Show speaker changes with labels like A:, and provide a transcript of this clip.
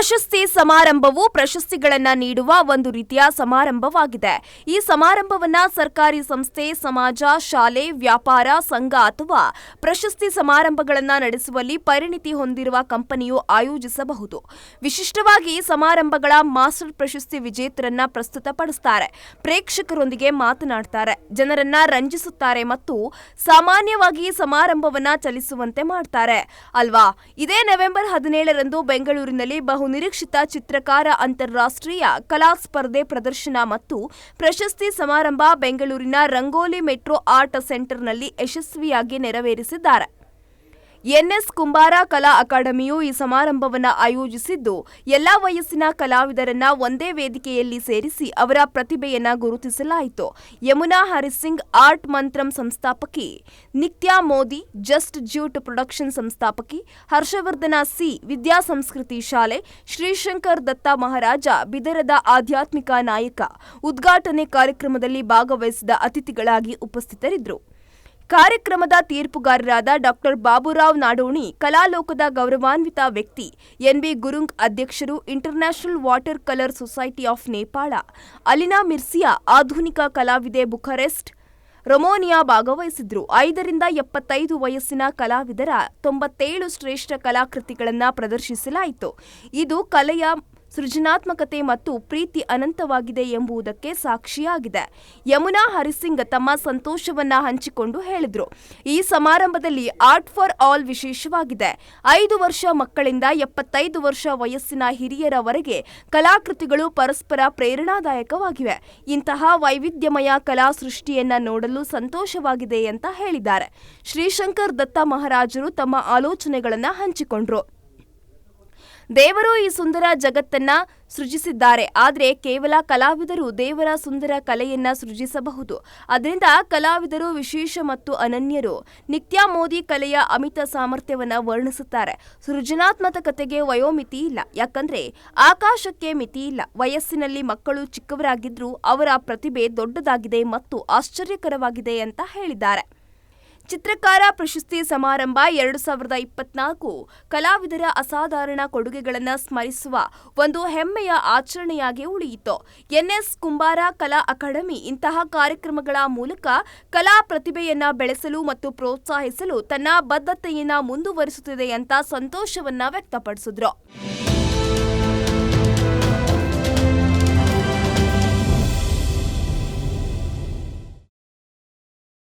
A: ಪ್ರಶಸ್ತಿ ಸಮಾರಂಭವು ಪ್ರಶಸ್ತಿಗಳನ್ನು ನೀಡುವ ಒಂದು ರೀತಿಯ ಸಮಾರಂಭವಾಗಿದೆ. ಈ ಸಮಾರಂಭವನ್ನ ಸರ್ಕಾರಿ ಸಂಸ್ಥೆ, ಸಮಾಜ, ಶಾಲೆ, ವ್ಯಾಪಾರ ಸಂಘ ಅಥವಾ ಪ್ರಶಸ್ತಿ ಸಮಾರಂಭಗಳನ್ನು ನಡೆಸುವಲ್ಲಿ ಪರಿಣಿತಿ ಹೊಂದಿರುವ ಕಂಪನಿಯು ಆಯೋಜಿಸಬಹುದು. ವಿಶಿಷ್ಟವಾಗಿ ಸಮಾರಂಭಗಳ ಮಾಸ್ಟರ್ ಪ್ರಶಸ್ತಿ ವಿಜೇತರನ್ನ ಪ್ರಸ್ತುತಪಡಿಸುತ್ತಾರೆ, ಪ್ರೇಕ್ಷಕರೊಂದಿಗೆ ಮಾತನಾಡುತ್ತಾರೆ, ಜನರನ್ನ ರಂಜಿಸುತ್ತಾರೆ ಮತ್ತು ಸಾಮಾನ್ಯವಾಗಿ ಸಮಾರಂಭವನ್ನ ಚಲಿಸುವಂತೆ ಮಾಡ್ತಾರೆ ಅಲ್ವಾ. ಇದೇ ನವೆಂಬರ್ 17ರಂದು ಬೆಂಗಳೂರಿನಲ್ಲಿ ಬಹುನಿರೀಕ್ಷಿತ ಚಿತ್ರಕಾರ ಅಂತಾರಾಷ್ಟ್ರೀಯ ಕಲಾ ಸ್ಪರ್ಧೆ ಪ್ರದರ್ಶನ ಮತ್ತು ಪ್ರಶಸ್ತಿ ಸಮಾರಂಭ ಬೆಂಗಳೂರಿನ ರಂಗೋಲಿ ಮೆಟ್ರೋ ಆರ್ಟ್ ಸೆಂಟರ್ನಲ್ಲಿ ಯಶಸ್ವಿಯಾಗಿ ನೆರವೇರಿಸಿದ್ದಾರೆ. ಎನ್ಎಸ್ ಕುಂಬಾರ ಕಲಾ ಅಕಾಡೆಮಿಯು ಈ ಸಮಾರಂಭವನ್ನು ಆಯೋಜಿಸಿದ್ದು, ಎಲ್ಲಾ ವಯಸ್ಸಿನ ಕಲಾವಿದರನ್ನ ಒಂದೇ ವೇದಿಕೆಯಲ್ಲಿ ಸೇರಿಸಿ ಅವರ ಪ್ರತಿಭೆಯನ್ನ ಗುರುತಿಸಲಾಯಿತು. ಯಮುನಾ ಹರಿಸಿಂಗ್ ಆರ್ಟ್ ಮಂತ್ರಂ ಸಂಸ್ಥಾಪಕಿ, Nitya Modi just jute production ಸಂಸ್ಥಾಪಕಿ, ಹರ್ಷವರ್ಧನ ಸಿ ವಿದ್ಯಾಸಂಸ್ಕೃತಿ ಶಾಲೆ, ಶ್ರೀಶಂಕರ್ ದತ್ತ ಮಹಾರಾಜ ಬಿದರದ ಆಧ್ಯಾತ್ಮಿಕ ನಾಯಕ ಉದ್ಘಾಟನೆ ಕಾರ್ಯಕ್ರಮದಲ್ಲಿ ಭಾಗವಹಿಸಿದ ಅತಿಥಿಗಳಾಗಿ ಉಪಸ್ಥಿತರಿದ್ದರು. ಕಾರ್ಯಕ್ರಮದ ತೀರ್ಪುಗಾರರಾದ ಡಾಕ್ಟರ್ ಬಾಬುರಾವ್ ನಾಡೋಣಿ, ಕಲಾಲೋಕದ ಗೌರವಾನ್ವಿತ ವ್ಯಕ್ತಿ ಎನ್ವಿ ಗುರುಂಗ್ ಅಧ್ಯಕ್ಷರು, international water colour society of Nepal, Alina Mircea ಆಧುನಿಕ ಕಲಾವಿದೆ ಬುಖಾರೆಸ್ಟ್, ರೊಮಾನಿಯಾ ಭಾಗವಹಿಸಿದ್ರು. 5ರಿಂದ 75 ವಯಸ್ಸಿನ ಕಲಾವಿದರ 97 ಶ್ರೇಷ್ಠ ಕಲಾಕೃತಿಗಳನ್ನು ಪ್ರದರ್ಶಿಸಲಾಯಿತು. ಇದು ಕಲೆಯ ಸೃಜನಾತ್ಮಕತೆ ಮತ್ತು ಪ್ರೀತಿ ಅನಂತವಾಗಿದೆ ಎಂಬುದಕ್ಕೆ ಸಾಕ್ಷಿಯಾಗಿದೆ. ಯಮುನಾ ಹರಿಸಿಂಗ್ ತಮ್ಮ ಸಂತೋಷವನ್ನ ಹಂಚಿಕೊಂಡು ಹೇಳಿದರು, ಈ ಸಮಾರಂಭದಲ್ಲಿ ಆರ್ಟ್ ಫಾರ್ ಆಲ್ ವಿಶೇಷವಾಗಿದೆ. 5 ವರ್ಷ ಮಕ್ಕಳಿಂದ 75 ವರ್ಷ ವಯಸ್ಸಿನ ಹಿರಿಯರವರೆಗೆ ಕಲಾಕೃತಿಗಳು ಪರಸ್ಪರ ಪ್ರೇರಣಾದಾಯಕವಾಗಿವೆ. ಇಂತಹ ವೈವಿಧ್ಯಮಯ ಕಲಾ ಸೃಷ್ಟಿಯನ್ನ ನೋಡಲು ಸಂತೋಷವಾಗಿದೆ ಅಂತ ಹೇಳಿದ್ದಾರೆ. ಶ್ರೀಶಂಕರ್ ದತ್ತ ಮಹಾರಾಜರು ತಮ್ಮ ಆಲೋಚನೆಗಳನ್ನು ಹಂಚಿಕೊಂಡ್ರು. ದೇವರು ಈ ಸುಂದರ ಜಗತ್ತನ್ನ ಸೃಜಿಸಿದ್ದಾರೆ, ಆದರೆ ಕೇವಲ ಕಲಾವಿದರು ದೇವರ ಸುಂದರ ಕಲೆಯನ್ನ ಸೃಜಿಸಬಹುದು. ಅದರಿಂದ ಕಲಾವಿದರು ವಿಶೇಷ ಮತ್ತು ಅನನ್ಯರು. ನಿತ್ಯಾ ಮೋದಿ ಕಲೆಯ ಅಮಿತ ಸಾಮರ್ಥ್ಯವನ್ನ ವರ್ಣಿಸುತ್ತಾರೆ. ಸೃಜನಾತ್ಮಕತೆಗೆ ವಯೋಮಿತಿ ಇಲ್ಲ, ಯಾಕಂದ್ರೆ ಆಕಾಶಕ್ಕೆ ಮಿತಿ ಇಲ್ಲ. ವಯಸ್ಸಿನಲ್ಲಿ ಮಕ್ಕಳು ಚಿಕ್ಕವರಾಗಿದ್ರೂ ಅವರ ಪ್ರತಿಭೆ ದೊಡ್ಡದಾಗಿದೆ ಮತ್ತು ಆಶ್ಚರ್ಯಕರವಾಗಿದೆ ಅಂತ ಹೇಳಿದ್ದಾರೆ. ಚಿತ್ರಕಾರ ಪ್ರಶಸ್ತಿ ಸಮಾರಂಭ 2024 ಕಲಾವಿದರ ಅಸಾಧಾರಣ ಕೊಡುಗೆಗಳನ್ನು ಸ್ಮರಿಸುವ ಒಂದು ಹೆಮ್ಮೆಯ ಆಚರಣೆಯಾಗಿ ಉಳಿಯಿತು. ಎನ್ಎಸ್ ಕುಂಬಾರ ಕಲಾ ಅಕಾಡೆಮಿ ಇಂತಹ ಕಾರ್ಯಕ್ರಮಗಳ ಮೂಲಕ ಕಲಾ ಪ್ರತಿಭೆಯನ್ನ ಬೆಳೆಸಲು ಮತ್ತು ಪ್ರೋತ್ಸಾಹಿಸಲು ತನ್ನ ಬದ್ಧತೆಯನ್ನ ಮುಂದುವರಿಸುತ್ತಿದೆ ಅಂತ ಸಂತೋಷವನ್ನ ವ್ಯಕ್ತಪಡಿಸಿದ್ರು.